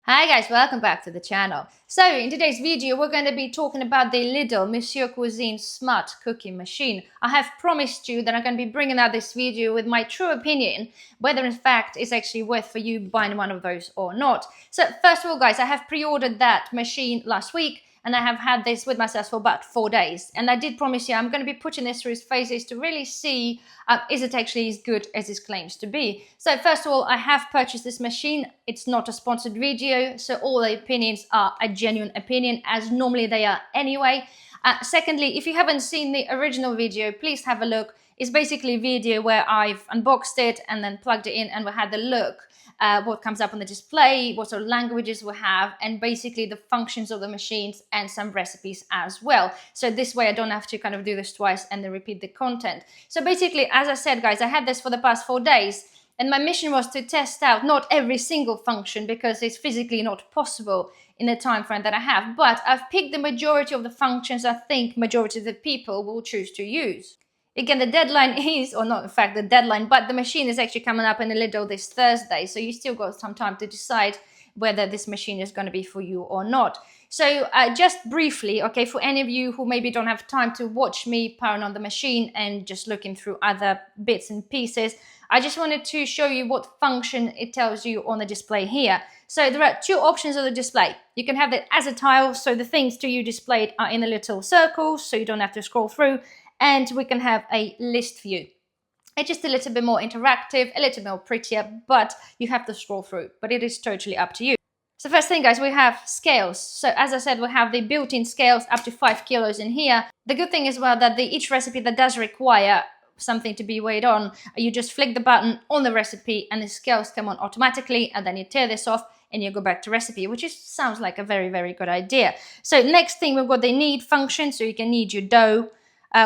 Hi guys, welcome back to the channel. So in today's video we're going to be talking about the LIDL Monsieur Cuisine Smart cooking machine. I have promised you that I'm going to be bringing out this video with my true opinion, whether in fact it's actually worth for you buying one of those or not. So first of all guys, I have pre-ordered that machine last week and I have had this with myself for about 4 days. And I did promise you I'm going to be putting this through its phases to really see is it actually as good as it claims to be. So first of all, I have purchased this machine. It's not a sponsored video, so all the opinions are a genuine opinion, as normally they are anyway. Secondly, if you haven't seen the original video, please have a look. It's basically a video where I've unboxed it and then plugged it in and we had a look. What comes up on the display, what sort of languages we have, and basically the functions of the machines and some recipes as well. So this way I don't have to kind of do this twice and then repeat the content. So basically, as I said, guys, I had this for the past 4 days and my mission was to test out not every single function because it's physically not possible in the time frame that I have, but I've picked the majority of the functions I think majority of the people will choose to use. Again, the deadline is, or not in fact the deadline, but the machine is actually coming up in a little this Thursday. So you still got some time to decide whether this machine is going to be for you or not. So just briefly, okay, for any of you who maybe don't have time to watch me powering on the machine and just looking through other bits and pieces, I just wanted to show you what function it tells you on the display here. So there are 2 options on the display. You can have it as a tile, so the things to you displayed are in a little circle, so you don't have to scroll through. And we can have a list view. It's just a little bit more interactive, a little bit more prettier, but you have to scroll through. But it is totally up to you. So first thing, guys, we have scales. So as I said, we have the built-in scales up to 5 kilos in here. The good thing as well that each recipe that does require something to be weighed on, you just flick the button on the recipe and the scales come on automatically, and then you tear this off and you go back to recipe, which sounds like a very, very good idea. So next thing, we've got the knead function, so you can knead your dough.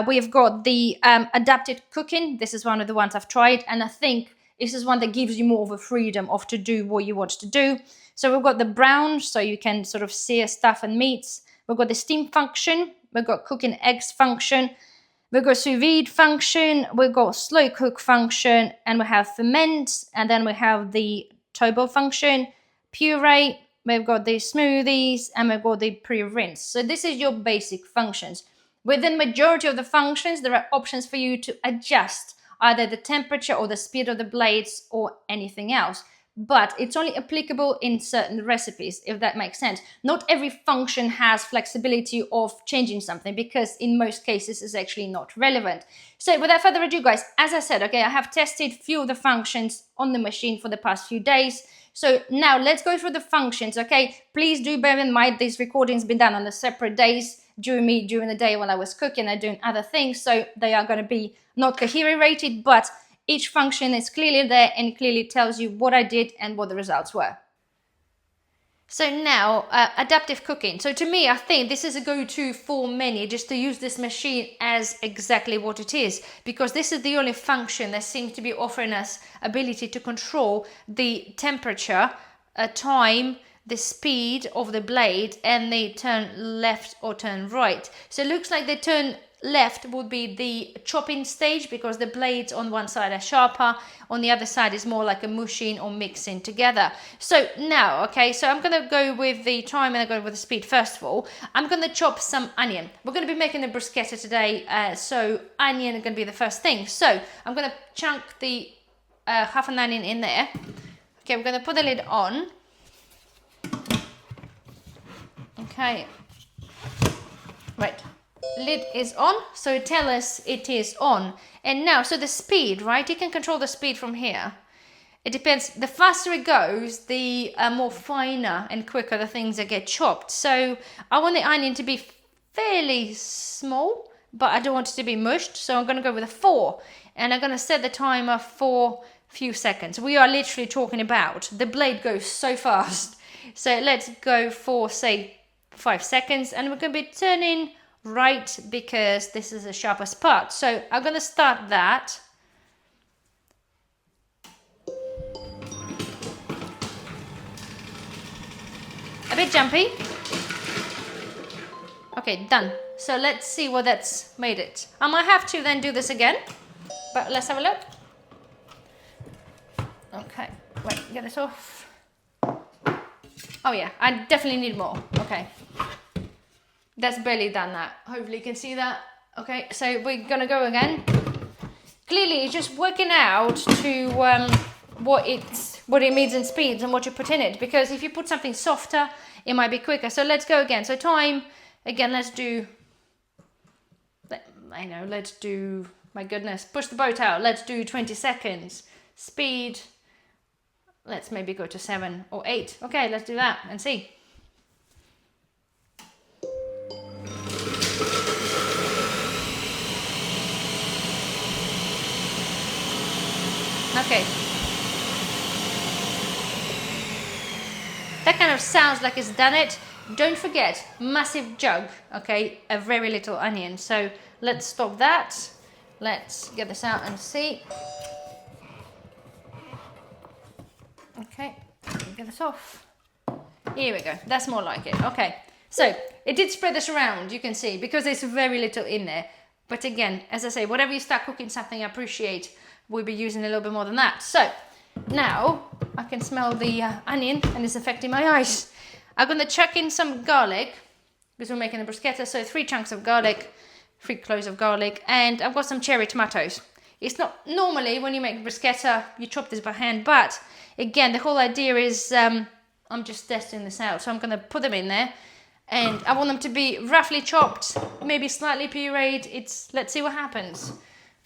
We've got the adapted cooking. This is one of the ones I've tried, and I think this is one that gives you more of a freedom of to do what you want to do. So we've got the brown, so you can sort of sear stuff and meats. We've got the steam function. We've got cooking eggs function. We've got sous vide function. We've got slow cook function, and we have ferment, and then we have the turbo function, puree. We've got the smoothies, and we've got the pre-rinse. So this is your basic functions. Within majority of the functions, there are options for you to adjust either the temperature or the speed of the blades or anything else. But it's only applicable in certain recipes, if that makes sense. Not every function has flexibility of changing something because in most cases it's actually not relevant. So without further ado, guys, as I said, okay, I have tested few of the functions on the machine for the past few days. So now let's go through the functions, okay? Please do bear in mind this recording's been done on the separate days during the day when I was cooking and doing other things. So they are going to be not coherent rated, but each function is clearly there and clearly tells you what I did and what the results were. So now, adaptive cooking. So to me, I think this is a go-to for many, just to use this machine as exactly what it is, because this is the only function that seems to be offering us ability to control the temperature, time, the speed of the blade, and they turn left or turn right. So it looks like they turn left would be the chopping stage because the blades on one side are sharper, on the other side is more like a mushing or mixing together. So now, okay, so I'm gonna go with the time and I'm going with the speed. First of all, I'm gonna chop some onion. We're gonna be making a bruschetta today, so onion is gonna be the first thing. So I'm gonna chunk the half an onion in there. Okay, we're gonna put the lid on. Okay, right, lid is on, so it tells us it is on. And now, so the speed, right, you can control the speed from here. It depends, the faster it goes, the more finer and quicker the things that get chopped. So I want the onion to be fairly small, but I don't want it to be mushed, so I'm going to go with a 4. And I'm going to set the timer for a few seconds. We are literally talking about, the blade goes so fast. So let's go for, say, 5 seconds, and we're going to be turning right because this is the sharpest part. So I'm going to start that. A bit jumpy. Okay, done. So let's see what that's made it. I might have to then do this again, but let's have a look. Okay, wait, get this off. Oh yeah, I definitely need more. Okay. That's barely done that. Hopefully you can see that. Okay, so we're gonna go again. Clearly it's just working out to what it means in speeds and what you put in it, because if you put something softer it might be quicker. So let's go again. So time, again, let's do, my goodness, push the boat out, let's do 20 seconds. Speed, let's maybe go to 7 or 8. Okay, let's do that and see. Okay. That kind of sounds like it's done it. Don't forget, massive jug, okay, a very little onion. So let's stop that. Let's get this out and see. Okay, get this off. Here we go, that's more like it. Okay, so it did spread this around, you can see, because there's very little in there. But again, as I say, whatever you start cooking something, I appreciate we'll be using a little bit more than that. So now I can smell the onion and it's affecting my eyes. I'm going to chuck in some garlic because we're making a bruschetta. So 3 chunks of garlic, 3 cloves of garlic, and I've got some cherry tomatoes. It's not normally when you make bruschetta, you chop this by hand, but again, the whole idea is I'm just testing this out. So I'm going to put them in there and I want them to be roughly chopped, maybe slightly pureed. Let's see what happens.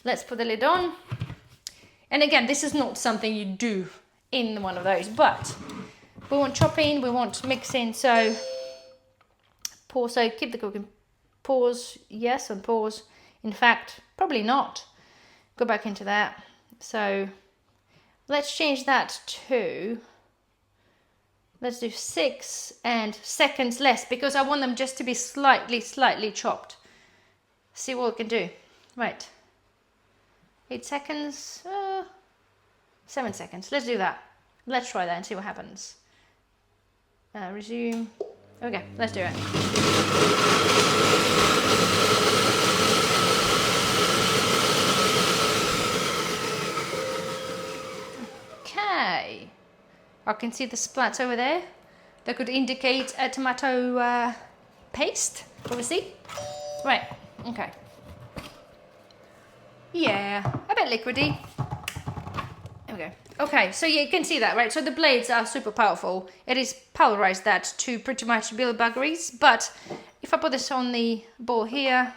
Let's put the lid on. And again, this is not something you do in one of those, but we want chopping, we want mixing, so pause, so keep the cooking, pause, yes, and pause. In fact, probably not. Go back into that. So let's change that to, let's do 6 and seconds less, because I want them just to be slightly chopped. See what we can do. Right. 8 seconds, 7 seconds. Let's do that. Let's try that and see what happens. Resume. Okay, let's do it. Okay. I can see the splats over there. That could indicate a tomato paste, obviously. Right, okay. Yeah, a bit liquidy. There we go. Okay, so you can see that, right? So the blades are super powerful. It is pulverized that to pretty much bilberries. But if I put this on the bowl here,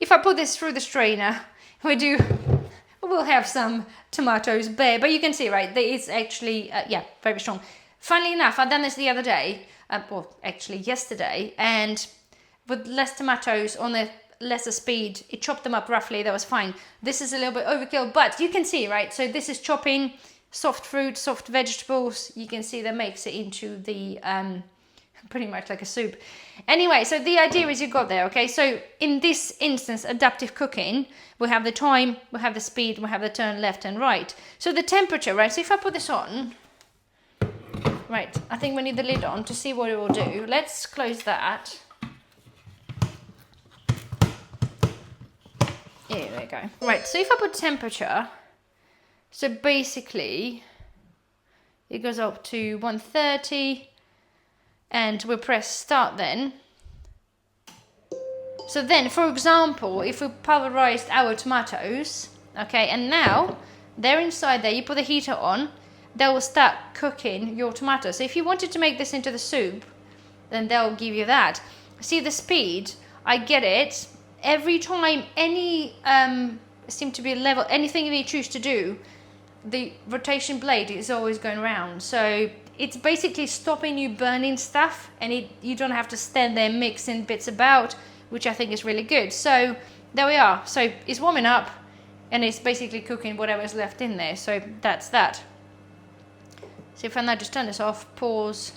if I put this through the strainer, we'll have some tomatoes bare. But you can see, right, it's actually, yeah, very strong. Funnily enough, I've done this the other day, well, actually yesterday, and with less tomatoes on the lesser speed, it chopped them up roughly, that was fine. This is a little bit overkill, but you can see, right, so this is chopping soft fruit, soft vegetables. You can see that makes it into the pretty much like a soup. Anyway, so the idea is you got there, okay? So in this instance, adaptive cooking, we have the time, we have the speed, we have the turn left and right. So the temperature, right, so if I put this on, right, I think we need the lid on to see what it will do. Let's close that. Here we go. Right, so if I put temperature, so basically it goes up to 130 and we press start then. So then, for example, if we pulverized our tomatoes, okay, and now they're inside there, you put the heater on, they will start cooking your tomatoes. So if you wanted to make this into the soup, then they'll give you that. See the speed, I get it. Every time any seem to be level, anything you choose to do, the rotation blade is always going around. So it's basically stopping you burning stuff, and you don't have to stand there mixing bits about, which I think is really good. So there we are. So it's warming up and it's basically cooking whatever's left in there. So that's that. So if I now just turn this off, pause,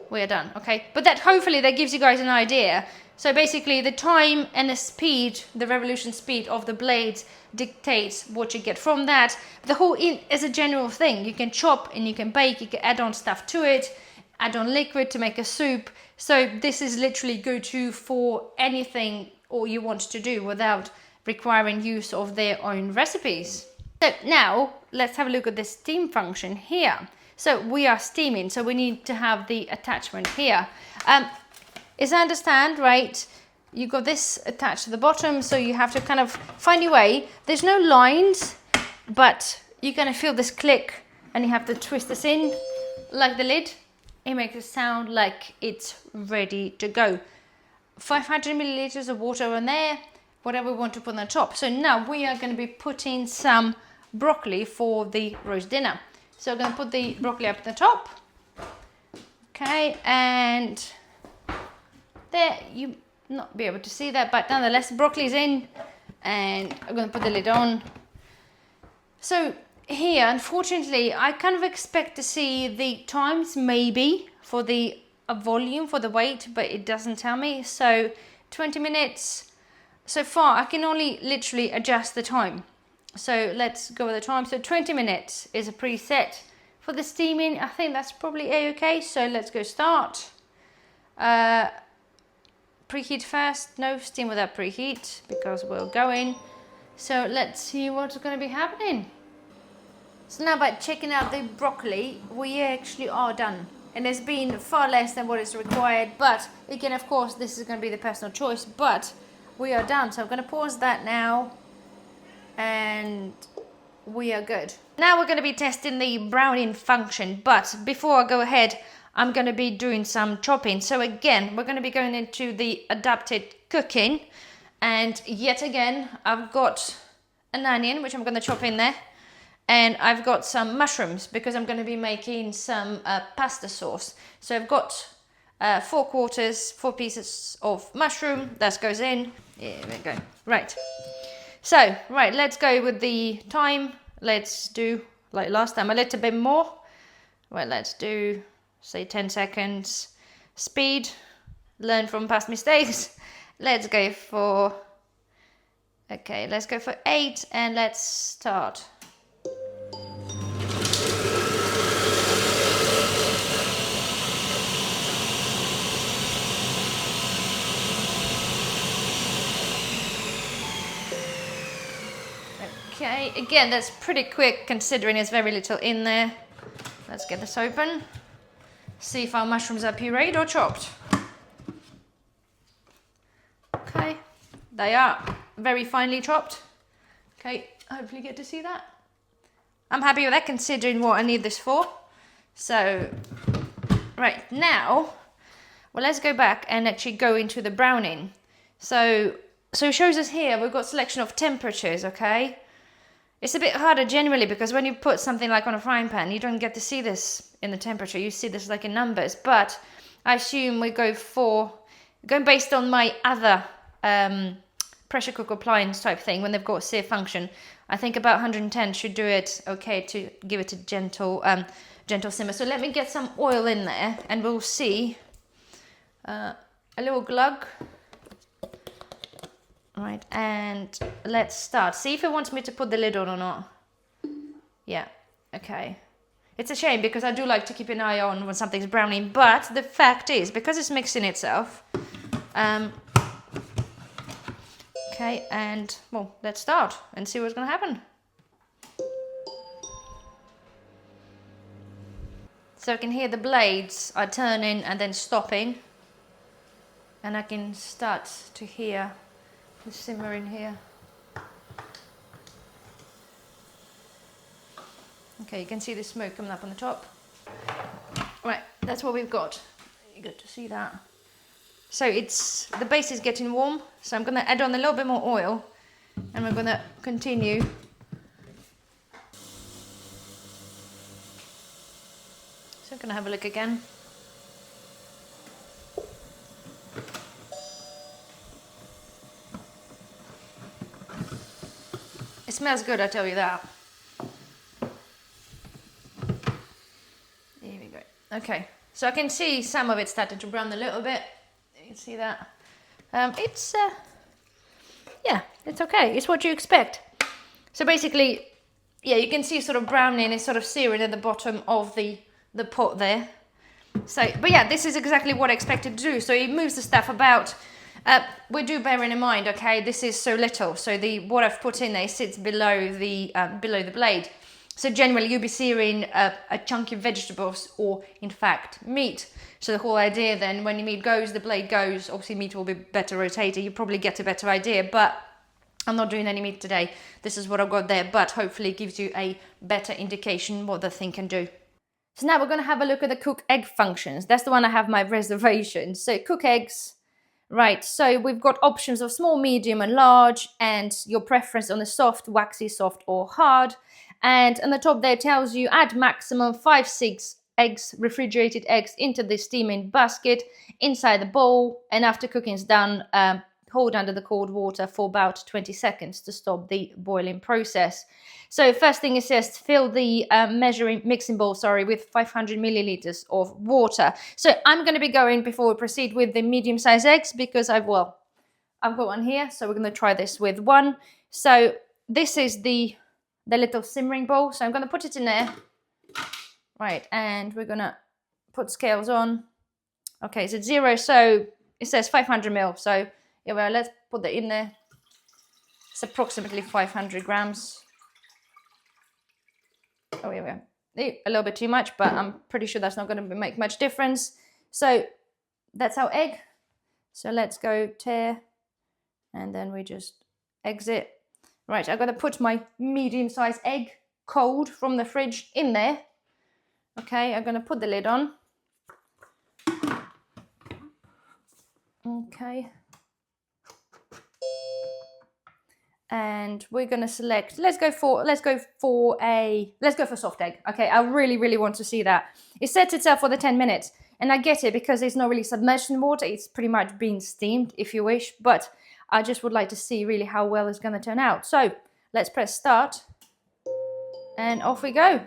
we're done, okay? But that hopefully that gives you guys an idea. So basically the time and the speed, the revolution speed of the blades dictates what you get from that. The whole is a general thing. You can chop and you can bake, you can add on stuff to it, add on liquid to make a soup. So this is literally go-to for anything or you want to do without requiring use of their own recipes. So now let's have a look at the steam function here. So we are steaming, so we need to have the attachment here. As I understand, right, you got this attached to the bottom, so you have to kind of find your way. There's no lines, but you're gonna feel this click, and you have to twist this in like the lid. It makes it sound like it's ready to go. 500 milliliters of water on there, whatever we want to put on the top. So now we are going to be putting some broccoli for the roast dinner. So I'm going to put the broccoli up at the top. Okay, and there, you not be able to see that, but nonetheless, broccoli is in, and I'm going to put the lid on. So here, unfortunately, I kind of expect to see the times maybe for the volume, for the weight, but it doesn't tell me. So 20 minutes so far, I can only literally adjust the time. So let's go with the time. So 20 minutes is a preset. For the steaming, I think that's probably a-okay. So let's go start. Preheat first. No, steam without preheat because we're going. So let's see what's going to be happening. So now by checking out the broccoli, we actually are done. And it's been far less than what is required. But again, of course, this is going to be the personal choice. But we are done. So I'm going to pause that now. And we are good. Now we're going to be testing the browning function. But before I go ahead, I'm going to be doing some chopping. So again, we're going to be going into the adapted cooking. And yet again, I've got an onion, which I'm going to chop in there. And I've got some mushrooms because I'm going to be making some pasta sauce. So I've got 4 pieces of mushroom. That goes in. Here we go. Right. So, right, let's go with the time. Let's do, like last time, a little bit more. Right, let's do, say, 10 seconds. Speed. Learn from past mistakes. Let's go for, okay, let's go for 8 and let's start. Okay, again, that's pretty quick considering there's very little in there. Let's get this open. See if our mushrooms are pureed or chopped. Okay, they are very finely chopped. Okay, hopefully you get to see that. I'm happy with that considering what I need this for. So, right, now, well, let's go back and actually go into the browning. So it shows us here, we've got selection of temperatures, okay? It's a bit harder generally because when you put something like on a frying pan, you don't get to see this in the temperature. You see this like in numbers, but I assume we go for, going based on my other pressure cooker appliance type thing when they've got a sear function. I think about 110 should do it okay to give it a gentle simmer. So let me get some oil in there and we'll see a little glug. Right, and let's start. See if it wants me to put the lid on or not. Yeah, okay. It's a shame because I do like to keep an eye on when something's browning, but the fact is, because it's mixing itself, okay, and, well, let's start and see what's going to happen. So I can hear the blades are turning and then stopping, and I can start to hear the simmer in here. Okay, you can see the smoke coming up on the top. Right, that's what we've got. You get to see that. So the base is getting warm, so I'm going to add on a little bit more oil and we're going to continue. So I'm going to have a look again. It smells good, I tell you that. There we go. Okay, so I can see some of it started to brown a little bit. You can see that. Yeah, it's okay. It's what you expect. So basically, yeah, you can see sort of browning is sort of searing at the bottom of the pot there. So, but yeah, this is exactly what I expected to do. So it moves the stuff about. We do bear in mind, okay, this is so little, so what I've put in there sits below the blade. So generally you'll be searing a chunky vegetables or in fact meat. So the whole idea then, when the meat goes, the blade goes, obviously meat will be better rotated, you probably get a better idea, but I'm not doing any meat today. This is what I've got there, but hopefully it gives you a better indication what the thing can do. So now we're going to have a look at the cook egg functions. That's the one I have my reservation. So cook eggs. Right, so we've got options of small, medium and large, and your preference on the soft, waxy, soft or hard. And on the top there tells you add maximum 5-6 eggs, refrigerated eggs, into the steaming basket inside the bowl, and after cooking is done, hold under the cold water for about 20 seconds to stop the boiling process. So first thing it says, fill the mixing bowl, with 500 milliliters of water. So I'm going to be going, before we proceed, with the medium-sized eggs because I've got one here. So we're going to try this with one. So this is the little simmering bowl. So I'm going to put it in there. Right, and we're going to put scales on. Okay, it's at 0, so it says 500 mil. So yeah, well, let's put that in there. It's approximately 500 grams. Oh, here we go. A little bit too much, but I'm pretty sure that's not going to make much difference. So that's our egg. So let's go tear, and then we just exit. Right, I'm going to put my medium-sized egg, cold from the fridge, in there. Okay, I'm going to put the lid on. Okay. And we're going to select, let's go for soft egg. Okay, I really want to see that. It sets itself for the 10 minutes, and I get it because it's not really submerged in water. It's pretty much being steamed if you wish, but I just would like to see really how well it's going to turn out. So let's press start and off we go.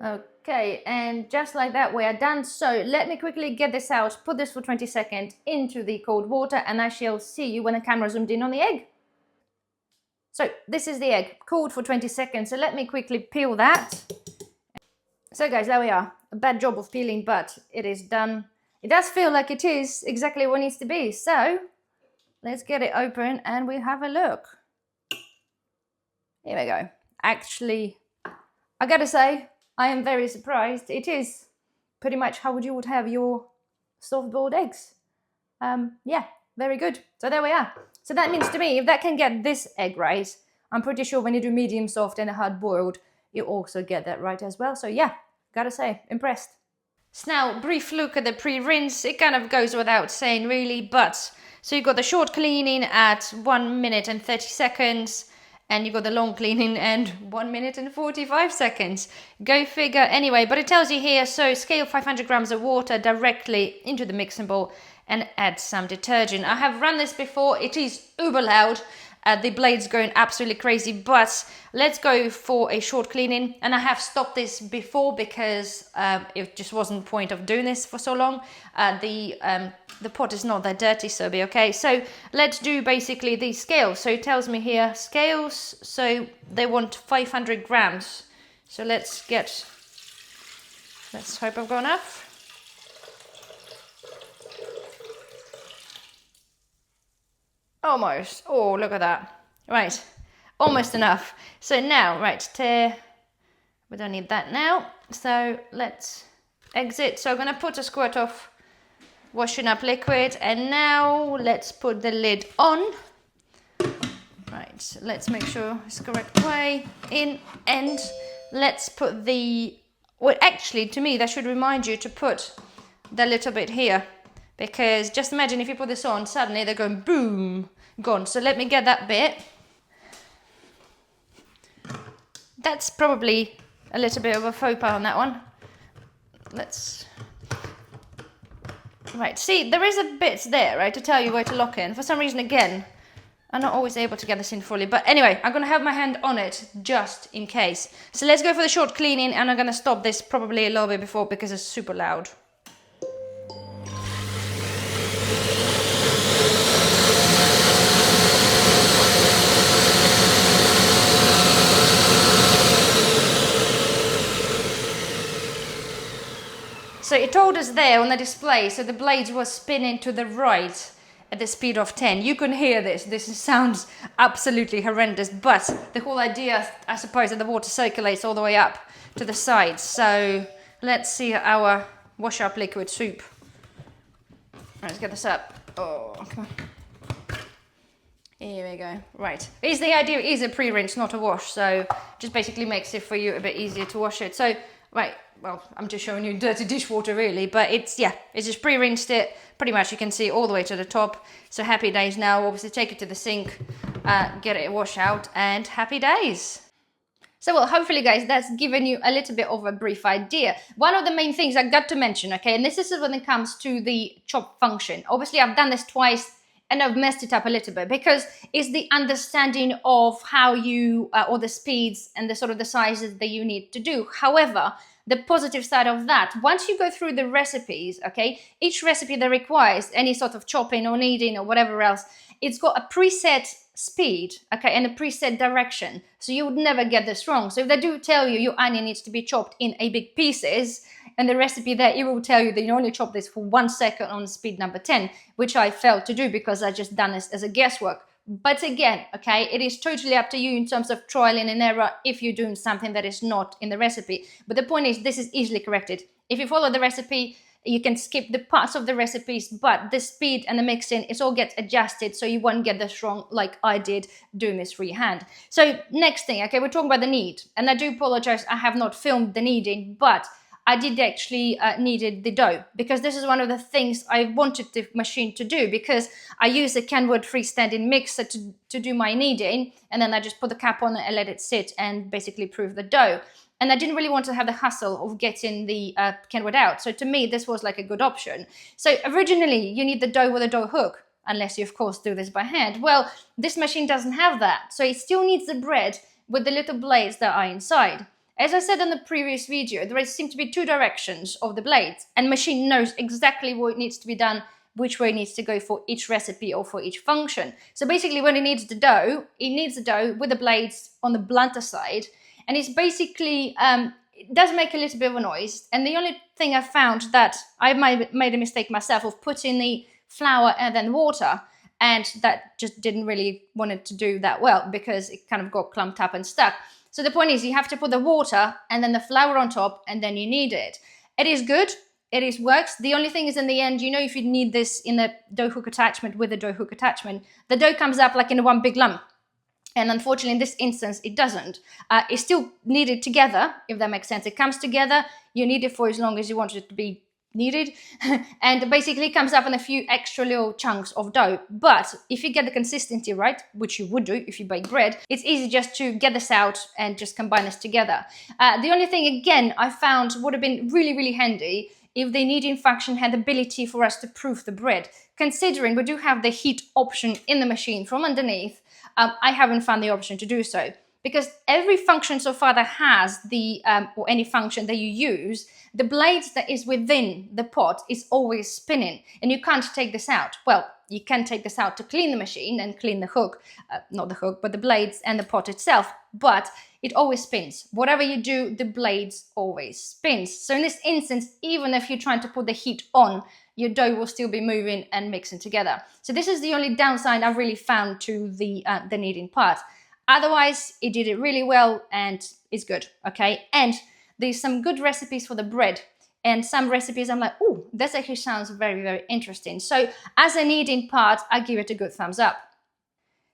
Okay, and just like that we are done. So let me quickly get this out, put this for 20 seconds into the cold water, and I shall see you when the camera zoomed in on the egg. So this is the egg, cooled for 20 seconds. So let me quickly peel that. So guys, there we are. A bad job of peeling, but it is done. It does feel like it is exactly what it needs to be. So let's get it open and we have a look. Here we go. Actually, I gotta say, I am very surprised. It is pretty much how you would have your soft-boiled eggs. Yeah, very good. So there we are. So that means to me, if that can get this egg right, I'm pretty sure when you do medium soft and a hard-boiled, you also get that right as well. So yeah, gotta say, impressed. So now, brief look at the pre-rinse. It kind of goes without saying really, but so you got the short cleaning at 1 minute and 30 seconds. And you got the long cleaning and 1 minute and 45 seconds. Go figure. Anyway, but it tells you here, so scale 500 grams of water directly into the mixing bowl and add some detergent. I have run this before. It is uber loud. The blade's going absolutely crazy, but let's go for a short cleaning. And I have stopped this before because it just wasn't the point of doing this for so long. The pot is not that dirty, so it'll be okay. So let's do basically these scales. So it tells me here scales. So they want 500 grams. So let's hope I've got enough. Almost. Oh, look at that. Right. Almost enough. So now, right, tear. We don't need that now. So let's exit. So I'm going to put a squirt of washing up liquid. And now let's put the lid on. Right. So let's make sure it's the correct way in. And let's put well, actually, to me, that should remind you to put the little bit here. Because just imagine if you put this on, suddenly they're going boom, gone. So let me get that bit. That's probably a little bit of a faux pas on that one. Right, see, there is a bit there, right, to tell you where to lock in. For some reason, again, I'm not always able to get this in fully. But anyway, I'm going to have my hand on it just in case. So let's go for the short cleaning, and I'm going to stop this probably a little bit before because it's super loud. So it told us there on the display, so the blades were spinning to the right at the speed of 10. You can hear this. This sounds absolutely horrendous, but the whole idea, I suppose, that the water circulates all the way up to the sides. So let's see our wash up liquid soup. Let's get this up. Oh, come on. Here we go. Right. The idea is a pre-rinse, not a wash. So just basically makes it for you a bit easier to wash it. So, right. Well, I'm just showing you dirty dishwater really, but it's just pre-rinsed it. Pretty much you can see all the way to the top. So happy days now. Obviously take it to the sink, get it washed out, and happy days. So well, hopefully guys, that's given you a little bit of a brief idea. One of the main things I got to mention, okay, and this is when it comes to the chop function. Obviously I've done this twice and I've messed it up a little bit because it's the understanding of how you, or the speeds and the sort of the sizes that you need to do. However, the positive side of that, once you go through the recipes, okay, each recipe that requires any sort of chopping or kneading or whatever else, it's got a preset speed, okay, and a preset direction. So you would never get this wrong. So if they do tell you your onion needs to be chopped in a big pieces, and the recipe there, it will tell you that you only chop this for 1 second on speed number 10, which I failed to do because I just done this as a guesswork. But again, okay, it is totally up to you in terms of trialing and error if you're doing something that is not in the recipe. But the point is, this is easily corrected. If you follow the recipe, you can skip the parts of the recipes, but the speed and the mixing, it all gets adjusted so you won't get this wrong like I did doing this freehand. So next thing, okay, we're talking about the knead. And I do apologize, I have not filmed the kneading, but I did actually kneaded the dough because this is one of the things I wanted the machine to do because I use a Kenwood freestanding mixer to do my kneading, and then I just put the cap on it and let it sit and basically proof the dough. And I didn't really want to have the hassle of getting the Kenwood out. So to me, this was like a good option. So originally, you need the dough with a dough hook, unless you, of course, do this by hand. Well, this machine doesn't have that. So it still needs the bread with the little blades that are inside. As I said in the previous video, there seem to be 2 directions of the blades, and machine knows exactly what needs to be done, which way it needs to go for each recipe or for each function. So basically when it needs the dough with the blades on the blunter side, and it's basically, it does make a little bit of a noise. And the only thing I found that I made a mistake myself of putting the flour and then water, and that just didn't really want it to do that well because it kind of got clumped up and stuck. So the point is you have to put the water and then the flour on top and then you knead it. It is good. It works. The only thing is in the end, if you need this in a dough hook attachment with a dough hook attachment, the dough comes up like in one big lump. And unfortunately, in this instance, it doesn't. It's still kneaded together, if that makes sense. It comes together. You knead it for as long as you want it to be kneaded. And basically, it comes up in a few extra little chunks of dough. But if you get the consistency right, which you would do if you bake bread, it's easy just to get this out and just combine this together. The only thing, again, I found would have been really, really handy if the kneading function had the ability for us to proof the bread. Considering we do have the heat option in the machine from underneath, I haven't found the option to do so. Because every function so far that has the, or any function that you use, the blades that is within the pot is always spinning and you can't take this out. Well, you can take this out to clean the machine and clean the hook, not the hook, but the blades and the pot itself, but it always spins. Whatever you do, the blades always spins. So in this instance, even if you're trying to put the heat on, your dough will still be moving and mixing together. So this is the only downside I've really found to the kneading part. Otherwise, it did it really well and it's good, okay? And there's some good recipes for the bread and some recipes I'm like, oh, this actually sounds very, very interesting. So as a kneading part, I give it a good thumbs up.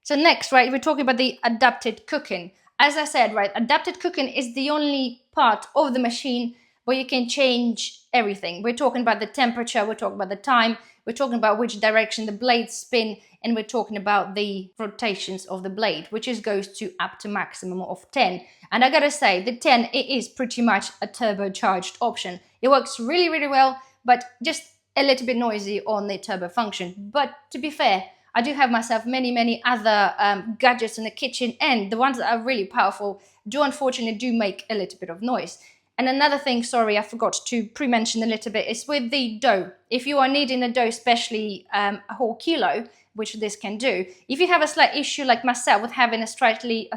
So next, right, we're talking about the adapted cooking. As I said, right, adapted cooking is the only part of the machine where you can change everything. We're talking about the temperature, we're talking about the time, we're talking about which direction the blades spin, and we're talking about the rotations of the blade, which goes to up to maximum of 10. And I gotta say, the 10, it is pretty much a turbocharged option. It works really, really well, but just a little bit noisy on the turbo function. But to be fair, I do have myself many other gadgets in the kitchen, and the ones that are really powerful do unfortunately do make a little bit of noise. And another thing, sorry, I forgot to pre-mention a little bit, is with the dough. If you are kneading a dough, especially a whole kilo, which this can do, if you have a slight issue like myself with having a slightly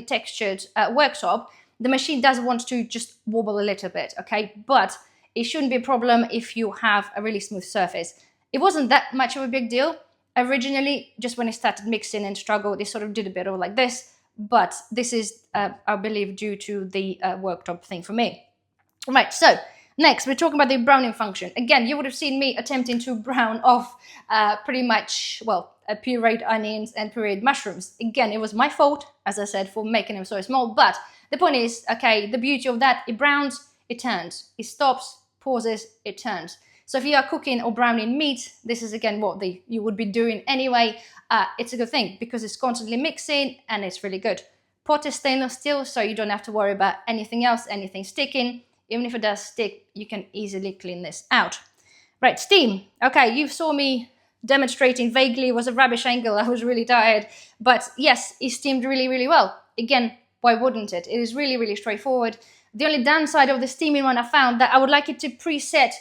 textured worktop, the machine does want to just wobble a little bit, okay? But it shouldn't be a problem if you have a really smooth surface. It wasn't that much of a big deal. originally, just when I started mixing and struggled, they sort of did a bit of like this, but this is, I believe, due to the worktop thing for me. Right, so next we're talking about the browning function. Again, you would have seen me attempting to brown off pretty much, well, pureed onions and pureed mushrooms. Again, it was my fault, as I said, for making them so small, but the point is, okay, the beauty of that, it browns, it turns, it stops, pauses, it turns. So if you are cooking or browning meat, this is again what you would be doing anyway. It's a good thing because it's constantly mixing and it's really good. Pot is stainless steel, so you don't have to worry about anything else, anything sticking. Even if it does stick, you can easily clean this out. Right, steam. Okay, you saw me demonstrating vaguely. It was a rubbish angle. I was really tired. But yes, it steamed really, really well. Again, why wouldn't it? It is really, really straightforward. The only downside of the steaming one I found that I would like it to preset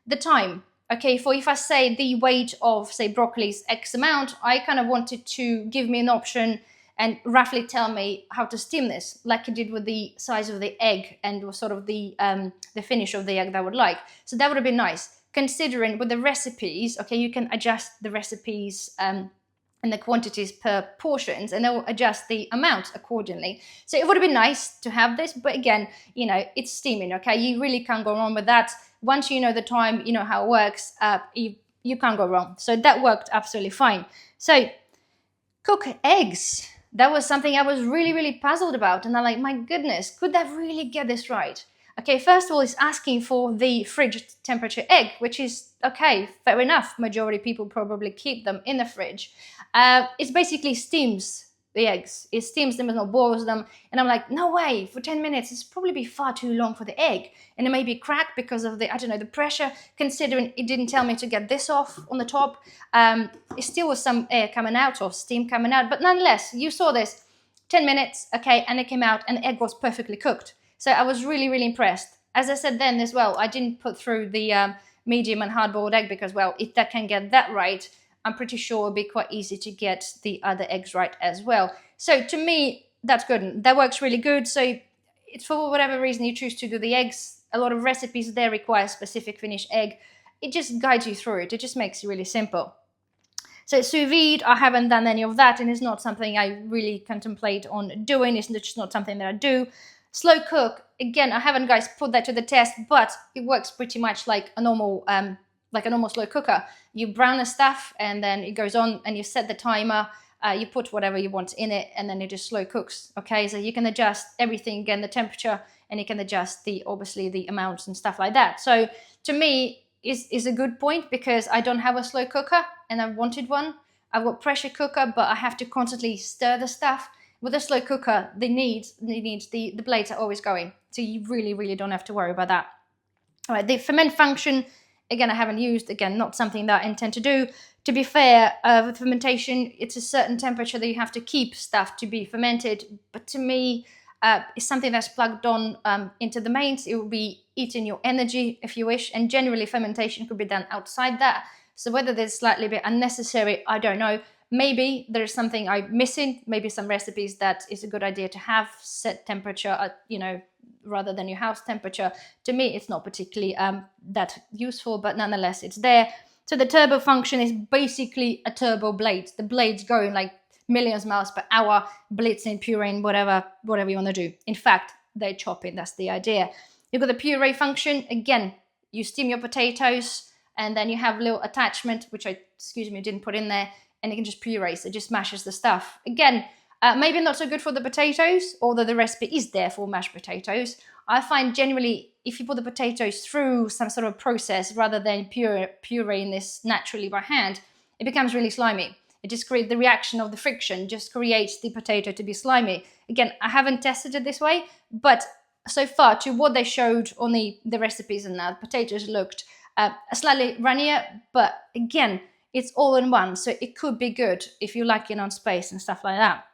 the time. Okay, for if I say the weight of, say, broccoli is X amount, I kind of wanted to give me an option and roughly tell me how to steam this, like it did with the size of the egg and sort of the finish of the egg that I would like. So that would have been nice. Considering with the recipes, okay, you can adjust the recipes and the quantities per portions, and they'll adjust the amount accordingly. So it would have been nice to have this, but again, you know, it's steaming, okay? You really can't go wrong with that. Once you know the time, you know how it works, you can't go wrong. So that worked absolutely fine. So cook eggs. That was something I was really, really puzzled about. And I'm like, my goodness, could that really get this right? Okay, first of all, it's asking for the fridge temperature egg, which is, okay, fair enough. Majority of people probably keep them in the fridge. It basically steams the eggs. It steams them and not boils them. And I'm like, no way, for 10 minutes, it's probably be far too long for the egg. And it may be cracked because of the, I don't know, the pressure, considering it didn't tell me to get this off on the top. It still was some air coming out or steam coming out. But nonetheless, you saw this, 10 minutes, okay, and it came out and the egg was perfectly cooked. So I was really, really impressed. As I said then as well, I didn't put through the medium and hard-boiled egg because, well, if that can get that right, I'm pretty sure it'll be quite easy to get the other eggs right as well. So to me, that's good. That works really good. So it's for whatever reason you choose to do the eggs. A lot of recipes there require specific finished egg. It just guides you through it. It just makes it really simple. So sous vide, I haven't done any of that, and it's not something I really contemplate on doing. It's just not something that I do. Slow cook, again, I haven't, guys, put that to the test, but it works pretty much like a normal slow cooker. You brown the stuff and then it goes on and you set the timer, you put whatever you want in it and then it just slow cooks, okay? So you can adjust everything, again, the temperature, and you can adjust obviously the amounts and stuff like that. So to me, is a good point because I don't have a slow cooker and I wanted one. I've got pressure cooker, but I have to constantly stir the stuff. With a slow cooker, the blades are always going. So you really, really don't have to worry about that. All right, the ferment function, again, I haven't used, again, not something that I intend to do. To be fair, with fermentation, it's a certain temperature that you have to keep stuff to be fermented. But to me, it's something that's plugged on into the mains. It will be eating your energy, if you wish. And generally, fermentation could be done outside that. So whether there's slightly bit unnecessary, I don't know. Maybe there's something I'm missing. Maybe some recipes that is a good idea to have set temperature at, rather than your house temperature. To me, it's not particularly that useful, but nonetheless, it's there. So the turbo function is basically a turbo blade. The blade's going like millions of miles per hour, blitzing, pureeing, whatever you want to do. In fact, they're chopping. That's the idea. You've got the puree function. Again, you steam your potatoes, and then you have a little attachment, which I didn't put in there, and you can just puree. So it just mashes the stuff. Again, maybe not so good for the potatoes, although the recipe is there for mashed potatoes. I find generally, if you put the potatoes through some sort of process rather than pureeing this naturally by hand, it becomes really slimy. It just creates the reaction of the friction, just creates the potato to be slimy. Again, I haven't tested it this way, but so far to what they showed on the recipes and that, potatoes looked slightly runnier, but again, it's all in one, so it could be good if you like it on space and stuff like that.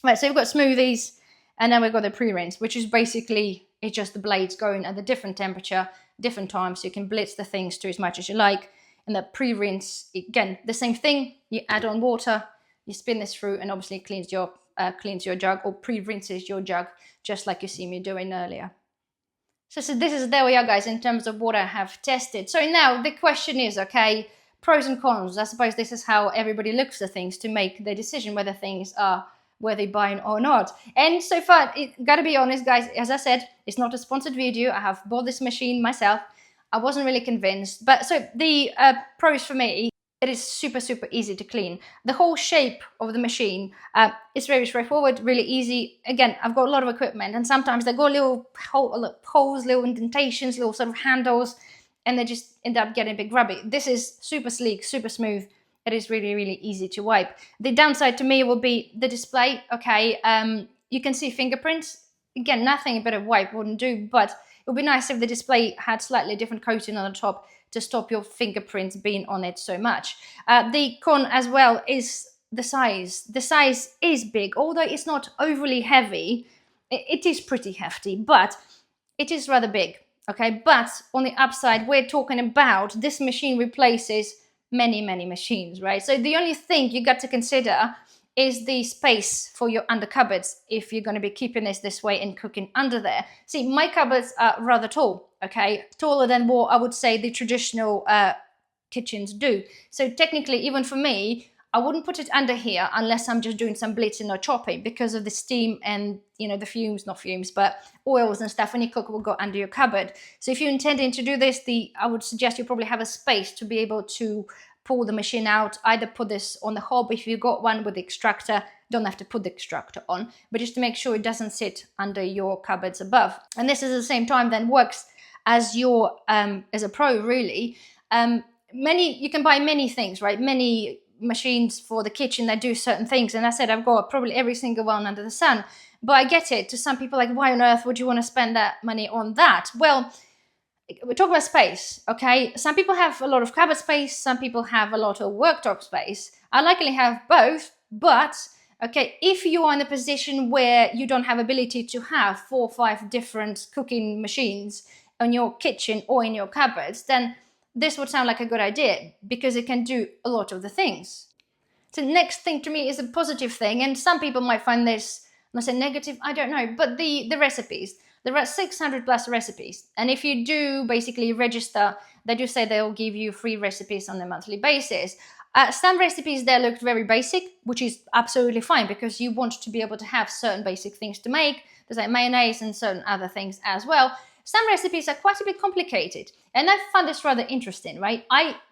Right, so we've got smoothies, and then we've got the pre-rinse, which is basically, it's just the blades going at a different temperature, different times, so you can blitz the things to as much as you like. And the pre-rinse, again, the same thing. You add on water, you spin this through, and obviously it cleans your jug, or pre-rinses your jug, just like you see me doing earlier. So there we are, guys, in terms of what I have tested. So now the question is, okay, pros and cons. I suppose this is how everybody looks at things to make their decision whether things are worthy buying or not. And so far, gotta be honest, guys, as I said, it's not a sponsored video. I have bought this machine myself. I wasn't really convinced. But so the pros for me, it is super, super easy to clean. The whole shape of the machine is very straightforward, really easy. Again, I've got a lot of equipment, and sometimes they got little holes, little indentations, little sort of handles, and they just end up getting a bit grubby. This is super sleek, super smooth. It is really, really easy to wipe. The downside to me will be the display. Okay, you can see fingerprints. Again, nothing but a wipe wouldn't do, but it would be nice if the display had slightly different coating on the top to stop your fingerprints being on it so much. The con as well is the size. The size is big, although it's not overly heavy. It is pretty hefty, but it is rather big. Okay, but on the upside, we're talking about this machine replaces many, many machines, right? So the only thing you got to consider is the space for your under cupboards if you're going to be keeping this way and cooking under there. See, my cupboards are rather tall, okay? Taller than what I would say the traditional kitchens do. So technically, even for me, I wouldn't put it under here unless I'm just doing some blitzing or chopping, because of the steam and, you know, the fumes, not fumes, but oils and stuff when you cook will go under your cupboard. So if you're intending to do this, I would suggest you probably have a space to be able to pull the machine out. Either put this on the hob if you've got one with the extractor, don't have to put the extractor on, but just to make sure it doesn't sit under your cupboards above. And this is at the same time then works as your as a pro, really. You can buy many things, right? Many machines for the kitchen that do certain things, and I said I've got probably every single one under the sun. But I get it. To some people, like, why on earth would you want to spend that money on that? Well, we're talking about space, okay? Some people have a lot of cupboard space, some people have a lot of worktop space. I likely have both, but okay, if you are in a position where you don't have ability to have 4 or 5 different cooking machines in your kitchen or in your cupboards, then this would sound like a good idea because it can do a lot of the things. So the next thing to me is a positive thing, and some people might find this, let's say, negative, I don't know, but the recipes. There are 600 plus recipes, and if you do basically register, they do say they'll give you free recipes on a monthly basis. Some recipes there looked very basic, which is absolutely fine because you want to be able to have certain basic things to make. There's like mayonnaise and certain other things as well. Some recipes are quite a bit complicated, and I find this rather interesting, right?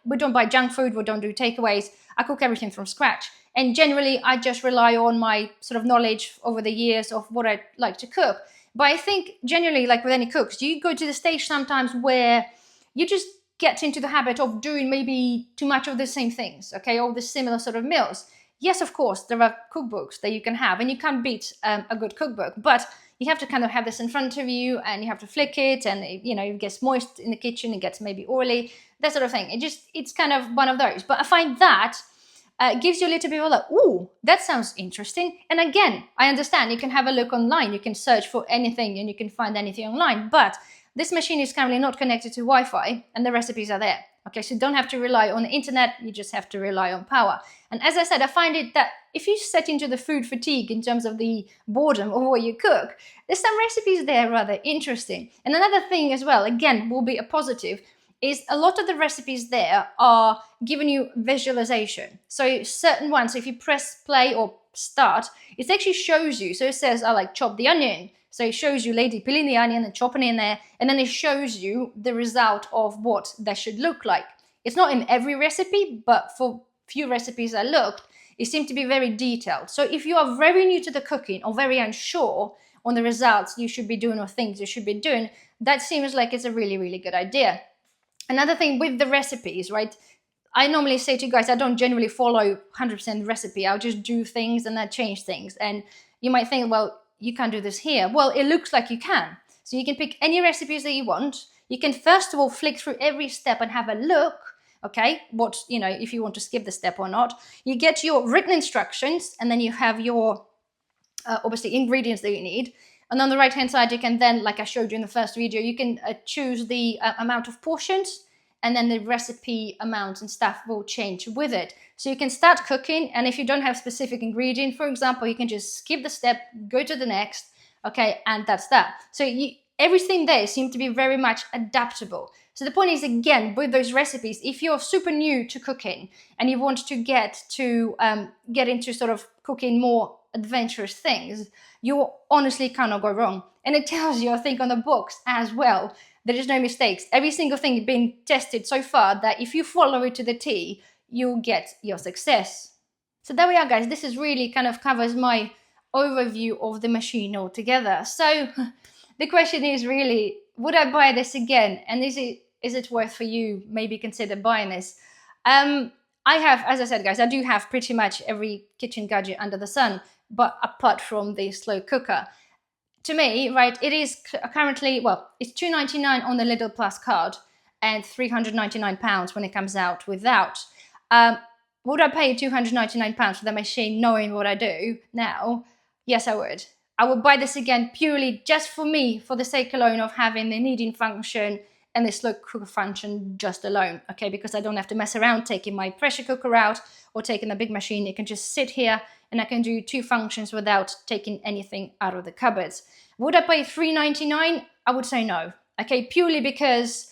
We don't buy junk food, we don't do takeaways. I cook everything from scratch, and generally I just rely on my sort of knowledge over the years of what I like to cook. But I think generally, like with any cooks, you go to the stage sometimes where you just get into the habit of doing maybe too much of the same things, okay, all the similar sort of meals. Yes, of course, there are cookbooks that you can have, and you can't beat a good cookbook, but you have to kind of have this in front of you, and you have to flick it, and it gets moist in the kitchen, it gets maybe oily, that sort of thing. It's kind of one of those. But I find that gives you a little bit of like, ooh, that sounds interesting. And again, I understand you can have a look online, you can search for anything and you can find anything online, but this machine is currently not connected to Wi-Fi and the recipes are there. Okay, so you don't have to rely on the internet, you just have to rely on power. And as I said, I find it that if you set into the food fatigue in terms of the boredom of what you cook, there's some recipes there rather interesting. And another thing as well, again, will be a positive, is a lot of the recipes there are giving you visualization. So certain ones, so if you press play or start, it actually shows you. So it says, I like chop the onion. So it shows you lady peeling the onion and chopping it in there, and then it shows you the result of what that should look like. It's not in every recipe, but for few recipes I looked, it seemed to be very detailed. So if you are very new to the cooking or very unsure on the results you should be doing or things you should be doing, that seems like it's a really, really good idea. Another thing with the recipes, right? I normally say to you guys, I don't generally follow 100% recipe. I'll just do things and I change things. And you might think, well, you can't do this here. Well, it looks like you can. So you can pick any recipes that you want. You can first of all flick through every step and have a look, okay, if you want to skip the step or not. You get your written instructions, and then you have your, obviously, ingredients that you need. And on the right-hand side, you can then, like I showed you in the first video, you can choose the amount of portions, and then the recipe amount and stuff will change with it. So you can start cooking, and if you don't have specific ingredient, for example, you can just skip the step, go to the next, okay, and that's that. So everything there seems to be very much adaptable. So the point is, again, with those recipes, if you're super new to cooking and you want to get into sort of cooking more adventurous things, you honestly cannot go wrong. And it tells you, I think, on the box as well, there is no mistakes. Every single thing been tested so far that if you follow it to the T, you'll get your success. So there we are, guys. This is really kind of covers my overview of the machine altogether. So the question is really, would I buy this again? And is it worth for you? Maybe consider buying this. I have, as I said, guys, I do have pretty much every kitchen gadget under the sun, but apart from the slow cooker. To me, right, it is currently, well, it's £2.99 on the LIDL Plus card and £399 when it comes out without. Would I pay £299 for the machine knowing what I do now? Yes, I would. I would buy this again purely just for me, for the sake alone of having the kneading function and the slow cooker function just alone, okay? Because I don't have to mess around taking my pressure cooker out or taking the big machine. It can just sit here and I can do two functions without taking anything out of the cupboards. Would I pay £3.99? I would say no, okay? Purely because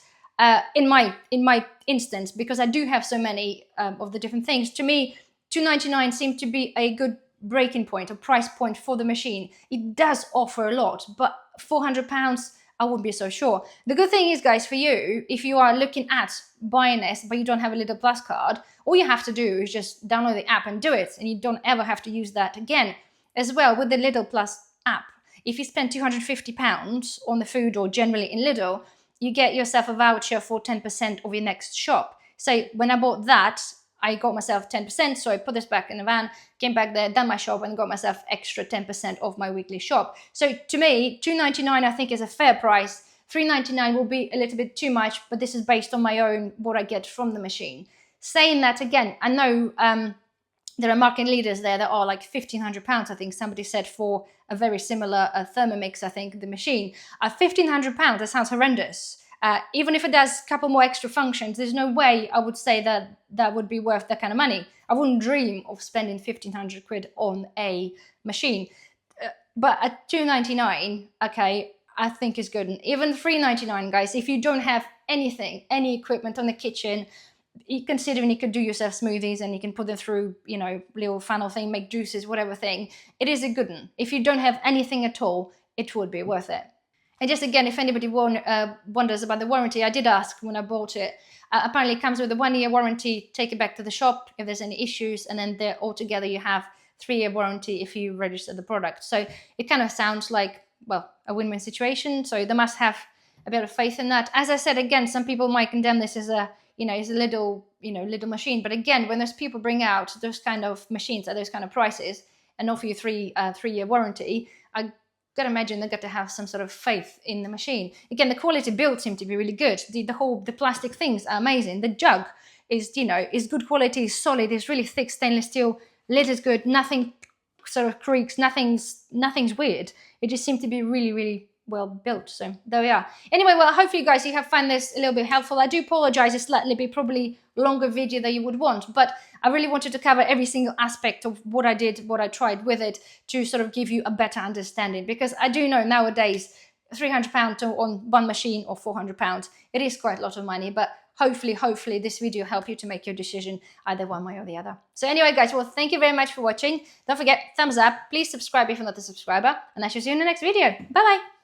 in my instance, because I do have so many of the different things, to me, £2.99 seemed to be a good breaking point, a price point for the machine. It does offer a lot, but £400, I wouldn't be so sure. The good thing is, guys, for you, if you are looking at buying this, but you don't have a LIDL Plus card, all you have to do is just download the app and do it, and you don't ever have to use that again. As well, with the LIDL Plus app, if you spend £250 on the food or generally in Lidl, you get yourself a voucher for 10% of your next shop. So when I bought that, I got myself 10%, so I put this back in the van, came back there, done my shop, and got myself extra 10% of my weekly shop. So to me, £2.99 I think is a fair price. £3.99 will be a little bit too much, but this is based on my own, what I get from the machine. Saying that, again, I know there are market leaders there that are like £1,500, I think somebody said, for a very similar Thermomix, I think, the machine. £1,500, that sounds horrendous. Even if it does a couple more extra functions, there's no way I would say that that would be worth that kind of money. I wouldn't dream of spending 1,500 quid on a machine. But at £2.99, okay, I think is good. And even £3.99, guys, if you don't have anything, any equipment on the kitchen, considering you could do yourself smoothies and you can put them through, you know, little funnel thing, make juices, whatever thing, it is a good one. If you don't have anything at all, it would be worth it. And just again, if anybody wonders about the warranty, I did ask when I bought it. Apparently it comes with a 1-year warranty, take it back to the shop if there's any issues, and then altogether you have 3-year warranty if you register the product. So it kind of sounds like, well, a win-win situation. So they must have a bit of faith in that. As I said, again, some people might condemn this as a, you know, as a little machine. But again, when those people bring out those kind of machines at those kind of prices and offer you 3-year warranty, I got to imagine they've got to have some sort of faith in the machine. Again, the quality build seemed to be really good. The plastic things are amazing. The jug is, you know, is good quality, is solid, is really thick stainless steel. Lid is good. Nothing sort of creaks. Nothing's weird. It just seemed to be really, really well built. So there we are. Anyway, well, hopefully, guys, you have found this a little bit helpful. I do apologize. It's slightly bit probably longer video than you would want, but I really wanted to cover every single aspect of what I did, what I tried with it, to sort of give you a better understanding, because I do know nowadays £300 on one machine or £400, it is quite a lot of money, but hopefully this video helped you to make your decision either one way or the other. So anyway, guys, well, thank you very much for watching. Don't forget, thumbs up, please subscribe if you're not a subscriber, and I shall see you in the next video. Bye bye.